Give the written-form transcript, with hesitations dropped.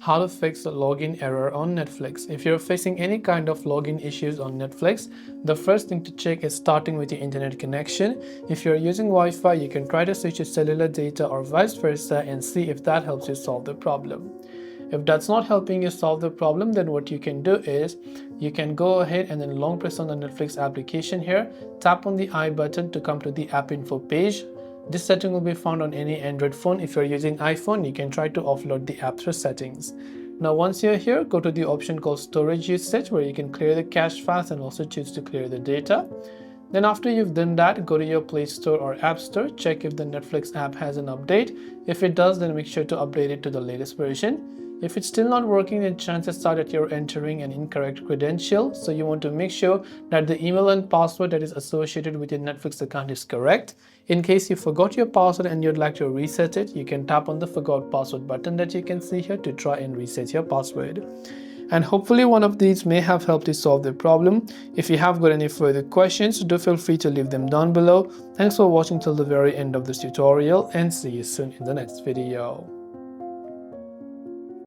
how to fix a login error on Netflix. If you're facing any kind of login issues on Netflix, the first thing to check is starting with your internet connection. If you're using Wi-Fi, you can try to switch your cellular data or vice versa and see if that helps you solve the problem. If that's not helping you solve the problem, then what you can do is you can go ahead and then long press on the Netflix application here, tap on the I button to come to the app info page. This setting will be found on any Android phone. If you're using iPhone, you can try to offload the app through settings. Now once you're here, go to the option called storage usage, where you can clear the cache fast and also choose to clear the data. Then after you've done that, go to your Play Store or App Store, check if the Netflix app has an update. If it does, then make sure to update it to the latest version. If it's still not working, then chances are that you're entering an incorrect credential. So you want to make sure that the email and password that is associated with your Netflix account is correct. In case you forgot your password and you'd like to reset it, you can tap on the forgot password button that you can see here to try and reset your password. And hopefully one of these may have helped you solve the problem. If you have got any further questions, do feel free to leave them down below. Thanks for watching till the very end of this tutorial, and see you soon in the next video.